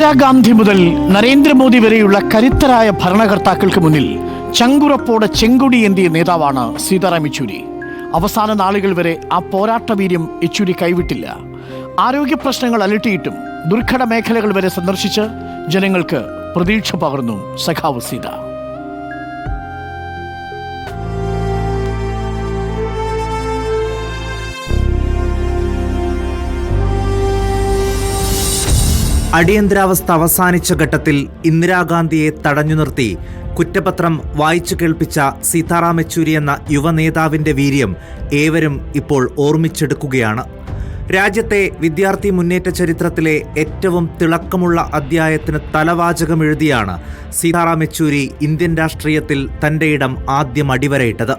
ഇന്ദിരാഗാന്ധി മുതൽ നരേന്ദ്രമോദി വരെയുള്ള കരുത്തരായ ഭരണകർത്താക്കൾക്ക് മുന്നിൽ ചങ്കുറപ്പോടെ ചെങ്കൊടിയേന്തിയ നേതാവാണ് സീതാറാം യെച്ചൂരി. അവസാന നാളുകൾ വരെ ആ പോരാട്ടവീര്യം യെച്ചൂരി കൈവിട്ടില്ല. ആരോഗ്യ പ്രശ്നങ്ങൾ അലട്ടിയിട്ടും ദുർഘട മേഖലകൾ വരെ സന്ദർശിച്ച് ജനങ്ങൾക്ക് പ്രതീക്ഷ പകർന്നു സഖാവ് സീത. അടിയന്തരാവസ്ഥ അവസാനിച്ച ഘട്ടത്തിൽ ഇന്ദിരാഗാന്ധിയെ തടഞ്ഞു നിർത്തി കുറ്റപത്രം വായിച്ചു കേൾപ്പിച്ച സീതാറാം യെച്ചൂരി എന്ന യുവനേതാവിൻ്റെ വീര്യം ഏവരും ഇപ്പോൾ ഓർമ്മിച്ചെടുക്കുകയാണ്. രാജ്യത്തെ വിദ്യാർത്ഥി മുന്നേറ്റ ചരിത്രത്തിലെ ഏറ്റവും തിളക്കമുള്ള അധ്യായത്തിന് തലവാചകം എഴുതിയാണ് സീതാറാം യെച്ചൂരി ഇന്ത്യൻ രാഷ്ട്രീയത്തിൽ തൻ്റെ ഇടം ആദ്യം അടിവരയിട്ടത്.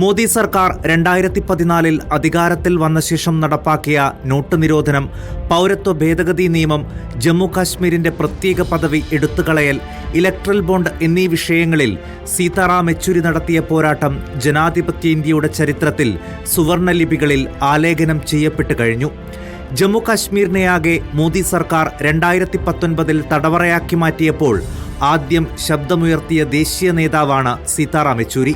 മോദി സർക്കാർ 2014 അധികാരത്തിൽ വന്ന ശേഷം നടപ്പാക്കിയ നോട്ട് നിരോധനം, പൗരത്വ ഭേദഗതി നിയമം, ജമ്മു കാശ്മീരിന്റെ പ്രത്യേക പദവി എടുത്തുകളയൽ, ഇലക്ട്രൽ ബോണ്ട് എന്നീ വിഷയങ്ങളിൽ സീതാറാം യെച്ചൂരി നടത്തിയ പോരാട്ടം ജനാധിപത്യ ഇന്ത്യയുടെ ചരിത്രത്തിൽ സുവർണലിപികളിൽ ആലേഖനം ചെയ്യപ്പെട്ടു കഴിഞ്ഞു. ജമ്മു കാശ്മീരിനെയാകെ മോദി സർക്കാർ 2019 തടവറയാക്കി മാറ്റിയപ്പോൾ ആദ്യം ശബ്ദമുയർത്തിയ ദേശീയ നേതാവാണ് സീതാറാം യെച്ചൂരി.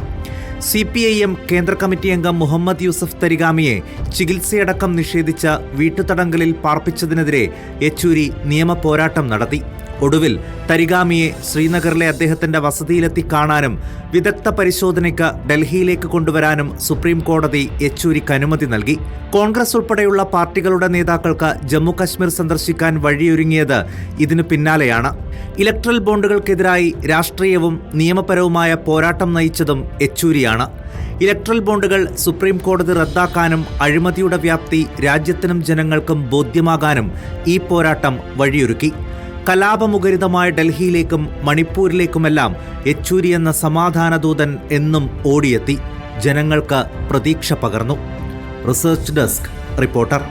CPIM കേന്ദ്ര കമ്മിറ്റി അംഗം മുഹമ്മദ് യൂസഫ് തരിഗാമിയെ ചികിത്സയടക്കം നിഷേധിച്ച വീട്ടുതടങ്കലിൽ പാർപ്പിച്ചതിനെതിരെ യെച്ചൂരി നിയമ പോരാട്ടം നടത്തി. ഒടുവിൽ തരിഗാമിയെ ശ്രീനഗറിലെ അദ്ദേഹത്തിന്റെ വസതിയിലെത്തി കാണാനും വിദഗ്ധ പരിശോധനയ്ക്ക് ഡൽഹിയിലേക്ക് കൊണ്ടുവരാനും സുപ്രീം കോടതി യെച്ചൂരിക്ക് അനുമതി നൽകി. കോൺഗ്രസ് ഉൾപ്പെടെയുള്ള പാർട്ടികളുടെ നേതാക്കൾക്ക് ജമ്മു കശ്മീർ സന്ദർശിക്കാൻ വഴിയൊരുങ്ങിയത് ഇതിനു പിന്നാലെയാണ്. ഇലക്ട്രൽ ബോണ്ടുകൾക്കെതിരായി രാഷ്ട്രീയവും നിയമപരവുമായ പോരാട്ടം നയിച്ചതും യെച്ചൂരിയാണ്. ഇലക്ട്രൽ ബോണ്ടുകൾ സുപ്രീം കോടതി റദ്ദാക്കാനും അഴിമതിയുടെ വ്യാപ്തി രാജ്യത്തിനും ജനങ്ങൾക്കും ബോധ്യമാകാനും ഈ പോരാട്ടം വഴിയൊരുക്കി. കലാപമുഖരിതമായ ഡൽഹിയിലേക്കും മണിപ്പൂരിലേക്കുമെല്ലാം യെച്ചൂരി എന്ന സമാധാനദൂതൻ എന്നും ഓടിയെത്തി ജനങ്ങൾക്ക് പ്രതീക്ഷ പകർന്നു. Research desk reporter.